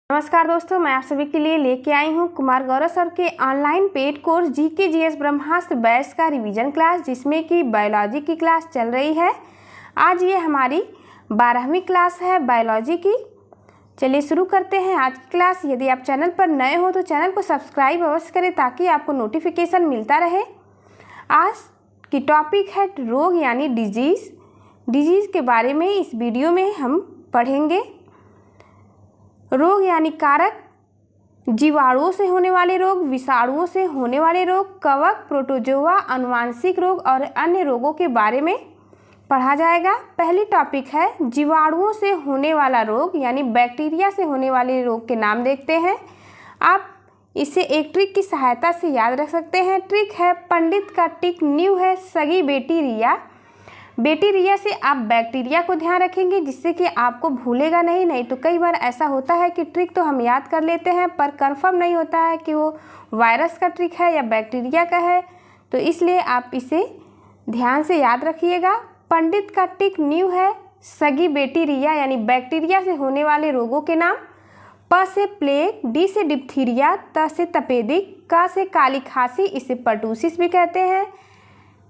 नमस्कार दोस्तों, मैं आप सभी के लिए लेके आई हूँ कुमार गौरव सर के online paid course GK GS Brahmastra batch का रिवीजन क्लास, जिसमें कि बायोलॉजी की क्लास चल रही है। आज ये हमारी 12वीं क्लास है बायोलॉजी की। चलिए शुरू करते हैं आज की क्लास। यदि आप चैनल पर नए हो तो चैनल को सब्सक्राइब अवश्य करें ताकि आपको नोटिफिकेशन मिलता रहे। आज की टॉपिक है रोग यानी डिजीज़ के बारे में इस वीडियो में हम पढ़ेंगे। रोग यानी कारक, जीवाणुओं से होने वाले रोग, विषाणुओं से होने वाले रोग, कवक, प्रोटोजोआ, आनुवांशिक रोग और अन्य रोगों के बारे में पढ़ा जाएगा। पहली टॉपिक है जीवाणुओं से होने वाला रोग यानी बैक्टीरिया से होने वाले रोग के नाम देखते हैं। आप इसे एक ट्रिक की सहायता से याद रख सकते हैं। ट्रिक है पंडित का टिक न्यू है सगी बेटी रिया। बेटी रिया से आप बैक्टीरिया को ध्यान रखेंगे जिससे कि आपको भूलेगा नहीं तो कई बार ऐसा होता है कि ट्रिक तो हम याद कर लेते हैं पर कंफर्म नहीं होता है कि वो वायरस का ट्रिक है या बैक्टीरिया का है, तो इसलिए आप इसे ध्यान से याद रखिएगा। पंडित का टिक न्यू है सगी बेटी रिया यानी बैक्टीरिया से होने वाले रोगों के नाम। प से प्लेग, डी से डिप्थीरिया, त से तपेदिक, क से काली खांसी, इसे पर्टूसिस भी कहते हैं।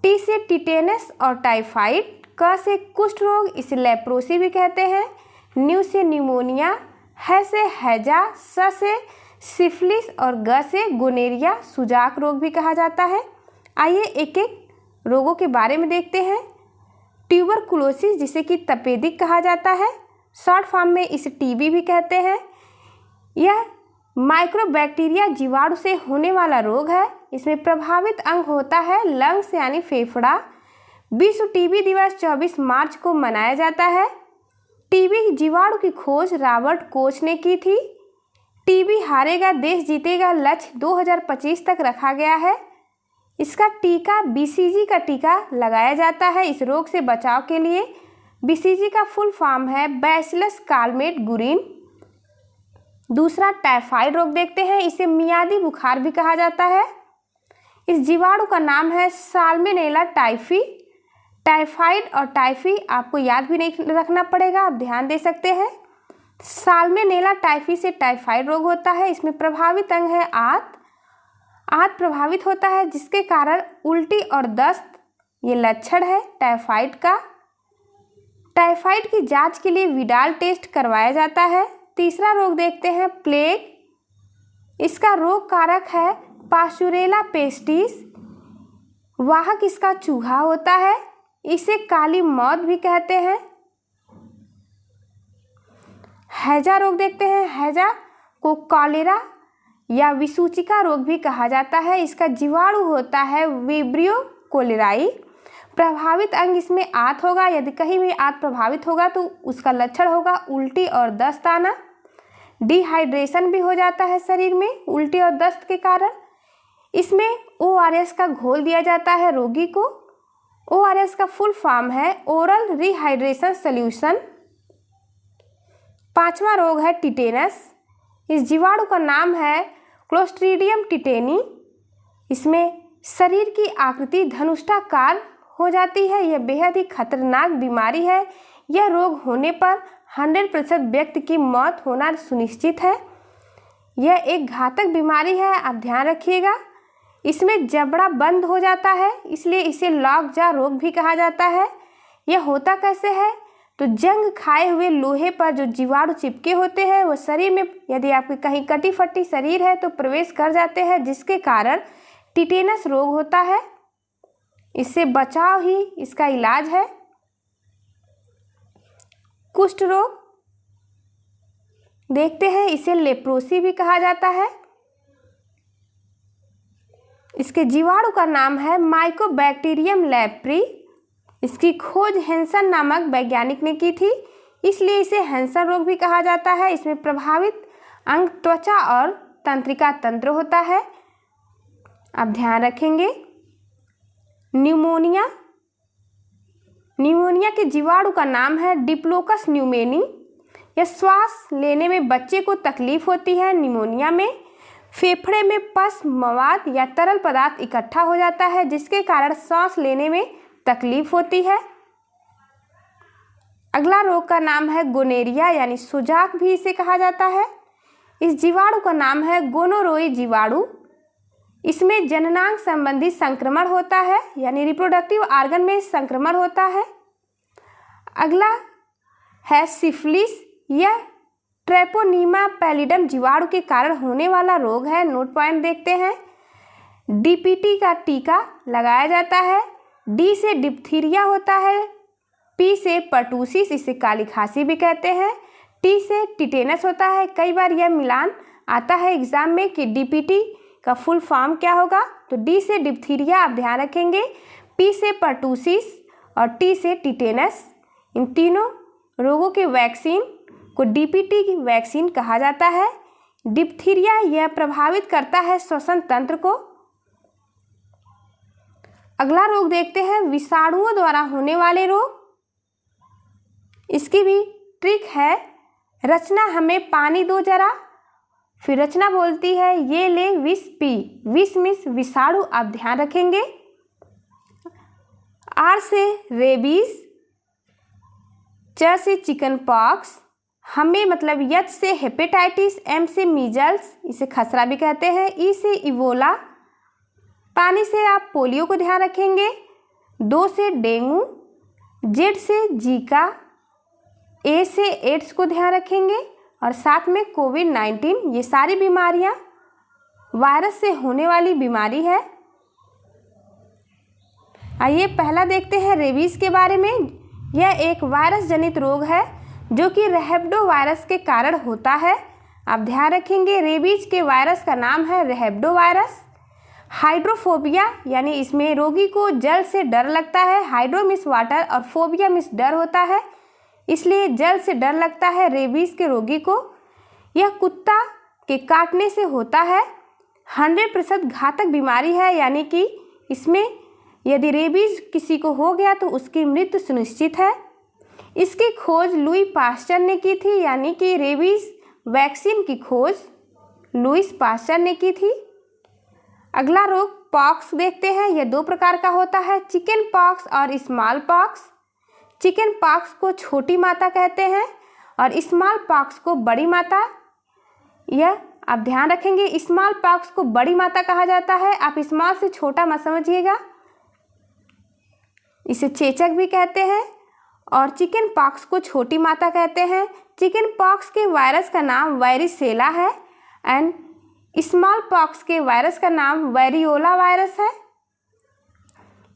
टी से टिटेनस और टाइफाइड, क से कुष्ठ रोग, इसे लेप्रोसी भी कहते हैं। न्यू से न्यूमोनिया, है से हैजा, स से सिफिलिस और ग से गोनेरिया, सुजाक रोग भी कहा जाता है। आइए एक एक रोगों के बारे में देखते हैं। ट्यूबरकुलोसिस, जिसे कि तपेदिक कहा जाता है, शॉर्ट फॉर्म में इसे टीबी भी कहते हैं। यह माइक्रोबैक्टीरिया जीवाणु से होने वाला रोग है। इसमें प्रभावित अंग होता है लंग्स यानी फेफड़ा। विश्व टीबी दिवस 24 मार्च को मनाया जाता है। टीबी जीवाणु की खोज रॉबर्ट कोच ने की थी। टीबी हारेगा देश जीतेगा लक्ष्य 2025 तक रखा गया है। इसका टीका बीसीजी का टीका लगाया जाता है इस रोग से बचाव के लिए। बीसीजी का फुल फॉर्म है बैसिलस कालमेट गुरिन। दूसरा टाइफाइड रोग देखते हैं, इसे मियादी बुखार भी कहा जाता है। इस जीवाणु का नाम है साल्मोनेला टाइफी। टाइफाइड और टाइफी आपको याद भी नहीं रखना पड़ेगा, आप ध्यान दे सकते हैं। साल्मोनेला टाइफी से टाइफाइड रोग होता है। इसमें प्रभावित अंग है आंत प्रभावित होता है जिसके कारण उल्टी और दस्त ये लक्षण है टाइफाइड का। टाइफाइड की जांच के लिए विडाल टेस्ट करवाया जाता है। तीसरा रोग देखते हैं प्लेग। इसका रोग कारक है पास्चुरेला पेस्टिस। वाहक इसका चूहा होता है, इसे काली मौत भी कहते हैं। हैजा रोग देखते हैं। हैजा को कॉलेरा या विसूचिका रोग भी कहा जाता है। इसका जीवाणु होता है विब्रियो कोलेराई। प्रभावित अंग इसमें आंत होगा। यदि कहीं भी आंत प्रभावित होगा तो उसका लक्षण होगा उल्टी और दस्त आना। डिहाइड्रेशन भी हो जाता है शरीर में उल्टी और दस्त के कारण। इसमें ORS का घोल दिया जाता है रोगी को। ORS का फुल फॉर्म है ओरल रिहाइड्रेशन सॉल्यूशन। पांचवा रोग है टिटेनस। इस जीवाणु का नाम है क्लोस्ट्रीडियम टिटेनी। इसमें शरीर की आकृति धनुष्टाकार हो जाती है। यह बेहद ही खतरनाक बीमारी है। यह रोग होने पर 100% व्यक्ति की मौत होना सुनिश्चित है। यह एक घातक बीमारी है, आप ध्यान रखिएगा। इसमें जबड़ा बंद हो जाता है इसलिए इसे लॉकजा रोग भी कहा जाता है। यह होता कैसे है तो जंग खाए हुए लोहे पर जो जीवाणु चिपके होते हैं वो शरीर में, यदि आपके कहीं कटी फटी शरीर है तो प्रवेश कर जाते हैं जिसके कारण टिटेनस रोग होता है। इससे बचाव ही इसका इलाज है। कुष्ठ रोग देखते हैं, इसे लेप्रोसी भी कहा जाता है। इसके जीवाणु का नाम है माइकोबैक्टीरियम लेप्री। इसकी खोज हैंसन नामक वैज्ञानिक ने की थी इसलिए इसे हैंसन रोग भी कहा जाता है। इसमें प्रभावित अंग त्वचा और तंत्रिका तंत्र होता है, आप ध्यान रखेंगे। न्यूमोनिया के जीवाणु का नाम है डिप्लोकस न्यूमेनी। यह श्वास लेने में बच्चे को तकलीफ होती है। निमोनिया में फेफड़े में पस, मवाद या तरल पदार्थ इकट्ठा हो जाता है जिसके कारण सांस लेने में तकलीफ होती है। अगला रोग का नाम है गोनेरिया यानी सुजाक भी इसे कहा जाता है। इस जीवाणु का नाम है गोनोरोई जीवाणु। इसमें जननांग संबंधी संक्रमण होता है, यानी रिप्रोडक्टिव ऑर्गन में संक्रमण होता है। अगला है सिफिलिस। यह ट्रेपोनीमा पैलिडम जीवाणु के कारण होने वाला रोग है। नोट पॉइंट देखते हैं। डीपीटी का टीका लगाया जाता है। डी से डिप्थीरिया होता है। पी से पर्टूसिस, इसे काली खांसी भी कहते हैं। टी से टिटेनस होता है। कई बार यह मिलान आता है एग्जाम में कि डीपीटी का फुल फॉर्म क्या होगा, तो डी से डिप्थीरिया आप ध्यान रखेंगे, पी से पर्टूसिस और टी से टिटेनस। इन तीनों रोगों के वैक्सीन को डीपीटी की वैक्सीन कहा जाता है। डिप्थीरिया यह प्रभावित करता है श्वसन तंत्र को। अगला रोग देखते हैं विषाणुओं द्वारा होने वाले रोग। इसकी भी ट्रिक है। रचना हमें पानी दो जरा। फिर रचना बोलती है ये ले विष पी। विष मीन्स विषाणु, आप ध्यान रखेंगे। आर से रेबीज, च से चिकन पॉक्स, हमें मतलब एच से हेपेटाइटिस, एम से मीजल्स, इसे खसरा भी कहते हैं, ई से इबोला, पानी से आप पोलियो को ध्यान रखेंगे, दो से डेंगू, जेड से जीका, ए से एड्स को ध्यान रखेंगे और साथ में कोविड-19। ये सारी बीमारियां वायरस से होने वाली बीमारी है। आइए पहला देखते हैं रेबीज के बारे में। यह एक वायरस जनित रोग है जो कि रेहेब्डो वायरस के कारण होता है। आप ध्यान रखेंगे रेबीज के वायरस का नाम है रेहेब्डो वायरस। हाइड्रोफोबिया यानी इसमें रोगी को जल से डर लगता है। हाइड्रो मीन्स वाटर और फोबिया मीन्स डर होता है, इसलिए जल से डर लगता है रेबीज के रोगी को। यह कुत्ता के काटने से होता है। 100% घातक बीमारी है, यानी कि इसमें यदि रेबीज किसी को हो गया तो उसकी मृत्यु सुनिश्चित है। इसकी खोज लुई पास्चर ने की थी, यानी कि रेबीज वैक्सीन की खोज लुईस पास्चर ने की थी। अगला रोग पॉक्स देखते हैं। यह दो प्रकार का होता है, चिकन पॉक्स और स्मॉल पॉक्स। चिकन पॉक्स को छोटी माता कहते हैं और स्मॉल पॉक्स को बड़ी माता। यह आप ध्यान रखेंगे, स्मॉल पॉक्स को बड़ी माता कहा जाता है। आप स्मॉल से छोटा मत समझिएगा। इसे चेचक भी कहते हैं और चिकन पॉक्स को छोटी माता कहते हैं। चिकन पॉक्स के वायरस का नाम वैरिसेला है एंड स्मॉल पॉक्स के वायरस का नाम वेरियोला वायरस है।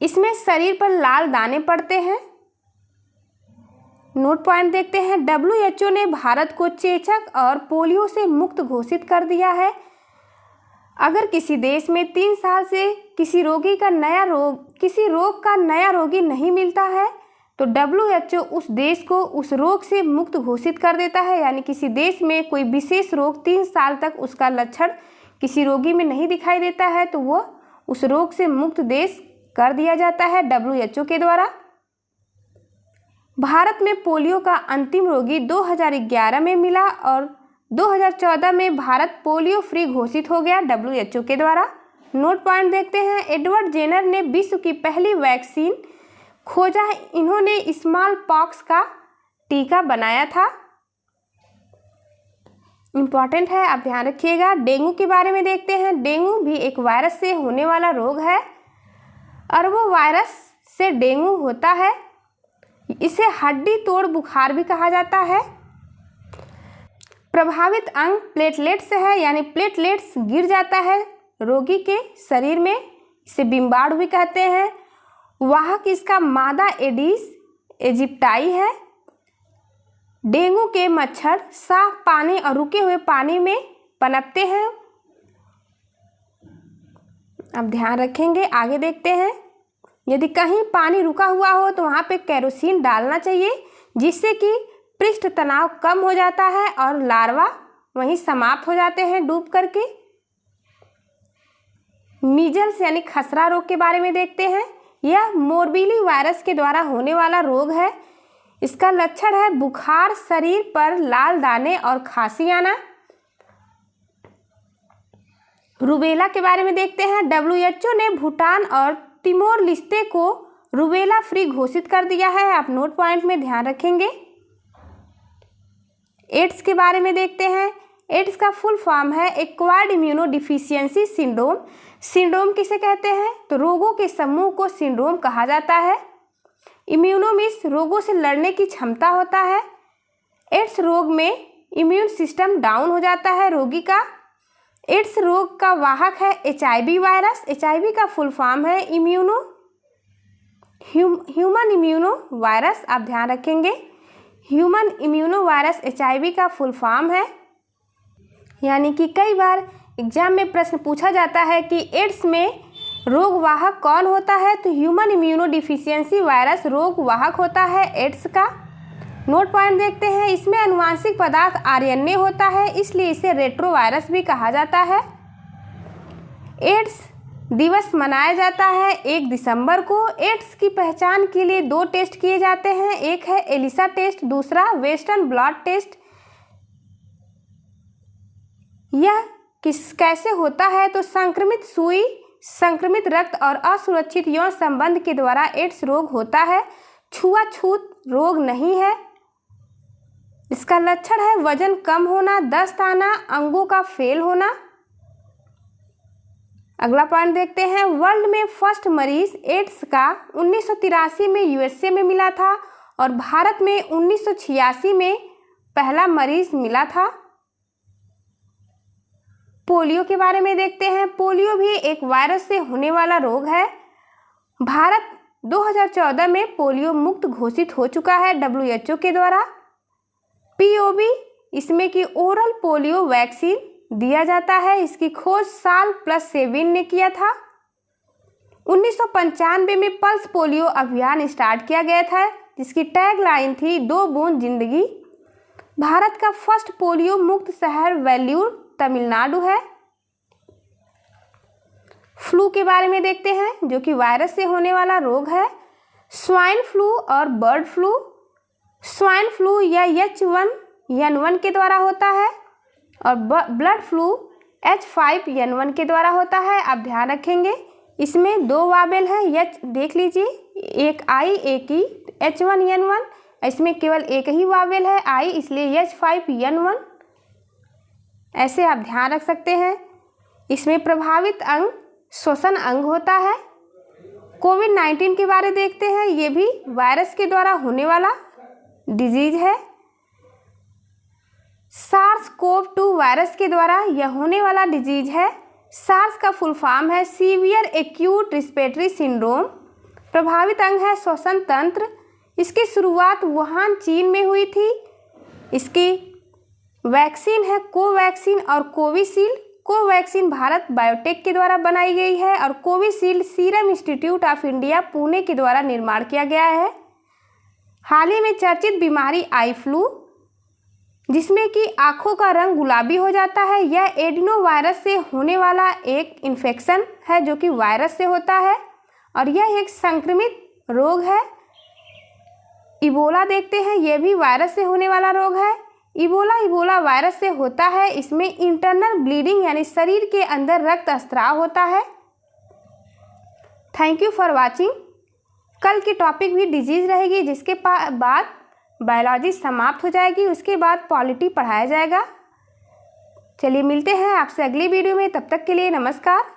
इसमें शरीर पर लाल दाने पड़ते हैं। नोट पॉइंट देखते हैं। WHO ने भारत को चेचक और पोलियो से मुक्त घोषित कर दिया है। अगर किसी देश में 3 साल से किसी रोग का नया रोगी नहीं मिलता है तो WHO उस देश को उस रोग से मुक्त घोषित कर देता है। यानी किसी देश में कोई विशेष रोग 3 साल तक उसका लक्षण किसी रोगी में नहीं दिखाई देता है तो वो उस रोग से मुक्त देश कर दिया जाता है WHO के द्वारा। भारत में पोलियो का अंतिम रोगी 2011 में मिला और 2014 में भारत पोलियो फ्री घोषित हो गया WHO के द्वारा। नोट पॉइंट देखते हैं। एडवर्ड जेनर ने विश्व की पहली वैक्सीन खोजा है। इन्होंने स्मॉल पॉक्स का टीका बनाया था। इम्पॉर्टेंट है, आप ध्यान रखिएगा। डेंगू के बारे में देखते हैं। डेंगू भी एक वायरस से होने वाला रोग है और वो वायरस से डेंगू होता है। इसे हड्डी तोड़ बुखार भी कहा जाता है। प्रभावित अंग प्लेटलेट्स है, यानी प्लेटलेट्स गिर जाता है रोगी के शरीर में, इसे बिम्बाणु भी कहते हैं। वाहक इसका मादा एडिस एजिप्टाई है। डेंगू के मच्छर साफ पानी और रुके हुए पानी में पनपते हैं। अब ध्यान रखेंगे। आगे देखते हैं। यदि कहीं पानी रुका हुआ हो तो वहाँ पे केरोसिन डालना चाहिए, जिससे कि पृष्ठ तनाव कम हो जाता है और लार्वा वहीं समाप्त हो जाते हैं डूब करके। मीजल्स यानी खसरा रोग के बारे में देखते हैं। यह मोरबीली वायरस के द्वारा होने वाला रोग है। इसका लक्षण है बुखार, शरीर पर लाल दाने और खांसी आना। रूबेला के बारे में देखते हैं। WHO ने भूटान और तिमोर लिस्ते को रूबेला फ्री घोषित कर दिया है। आप नोट पॉइंट में ध्यान रखेंगे। एड्स के बारे में देखते हैं। एड्स का फुल फॉर्म है एक्वायर्ड इम्यूनोडिफिशियंसी सिंड्रोम। सिंड्रोम किसे कहते हैं? तो रोगों के समूह को सिंड्रोम कहा जाता है। इम्यूनो मीन्स रोगों से लड़ने की क्षमता होता है। एड्स रोग में इम्यून सिस्टम डाउन हो जाता है रोगी का। एड्स रोग का वाहक है HIV वायरस। HIV का फुल फॉर्म है ह्यूमन इम्यूनो वायरस। आप ध्यान रखेंगे, ह्यूमन इम्यूनो वायरस HIV का फुल फॉर्म है। यानी कि कई बार एग्जाम में प्रश्न पूछा जाता है कि एड्स में रोग वाहक कौन होता है, तो ह्यूमन इम्यूनो डिफिशियंसी वायरस रोग वाहक होता है एड्स का। नोट पॉइंट देखते हैं, इसमें आनुवांशिक पदार्थ RNA होता है, इसलिए इसे रेट्रोवायरस भी कहा जाता है। एड्स दिवस मनाया जाता है 1 दिसंबर को। एड्स की पहचान के लिए 2 टेस्ट किए जाते हैं, एक है एलिसा टेस्ट, दूसरा वेस्टर्न ब्लॉट टेस्ट। यह कैसे होता है? तो संक्रमित सुई, संक्रमित रक्त और असुरक्षित यौन संबंध के द्वारा एड्स रोग होता है। छुआछूत रोग नहीं है। इसका लक्षण है वजन कम होना, दस्त आना, अंगों का फेल होना। अगला पॉइंट देखते हैं, वर्ल्ड में फर्स्ट मरीज एड्स का 1983 में USA में मिला था और भारत में 1986 में पहला मरीज मिला था। पोलियो के बारे में देखते हैं। पोलियो भी एक वायरस से होने वाला रोग है। भारत 2014 में पोलियो मुक्त घोषित हो चुका है WHO के द्वारा। POV, इसमें कि ओरल पोलियो वैक्सीन दिया जाता है। इसकी खोज साल +7 ने किया था। 1995 में पल्स पोलियो अभियान स्टार्ट किया गया था, जिसकी टैग लाइन थी 2 बूंद जिंदगी। भारत का फर्स्ट पोलियो मुक्त शहर वेल्लूर तमिलनाडु है। फ्लू के बारे में देखते हैं, जो कि वायरस से होने वाला रोग है। स्वाइन फ्लू और बर्ड फ्लू। स्वाइन फ्लू या H1N1 के द्वारा होता है और ब्लड फ्लू H5N1 के द्वारा होता है। आप ध्यान रखेंगे, इसमें 2 वावेल है। H देख लीजिए, एक I एक E, H1N1। इसमें केवल एक ही वावेल है I, इसलिए H5N1। ऐसे आप ध्यान रख सकते हैं। इसमें प्रभावित अंग श्वसन अंग होता है। कोविड-19 के बारे देखते हैं, ये भी वायरस के द्वारा होने वाला डिजीज है। SARS-CoV-2 वायरस के द्वारा यह होने वाला डिजीज है। SARS का फुल फॉर्म है सीवियर एक्यूट रिस्पिरेटरी सिंड्रोम। प्रभावित अंग है श्वसन तंत्र। इसकी शुरुआत वुहान, चीन में हुई थी। इसकी वैक्सीन है कोवैक्सीन और कोविशील्ड। कोवैक्सीन भारत बायोटेक के द्वारा बनाई गई है और Covishield serum institute of India Pune के द्वारा निर्माण किया गया है। हाल ही में चर्चित बीमारी आई फ्लू, जिसमें कि आँखों का रंग गुलाबी हो जाता है, यह एडिनो वायरस से होने वाला एक इन्फेक्शन है, जो कि वायरस से होता है और यह एक संक्रमित रोग है। इबोला देखते हैं, यह भी वायरस से होने वाला रोग है। इबोला वायरस से होता है। इसमें इंटरनल ब्लीडिंग यानी शरीर के अंदर रक्तस्राव होता है। Thank you for watching. कल की टॉपिक भी डिजीज रहेगी, जिसके बाद बायोलॉजी समाप्त हो जाएगी, उसके बाद पॉलिटी पढ़ाया जाएगा। चलिए मिलते हैं आपसे अगली वीडियो में, तब तक के लिए नमस्कार।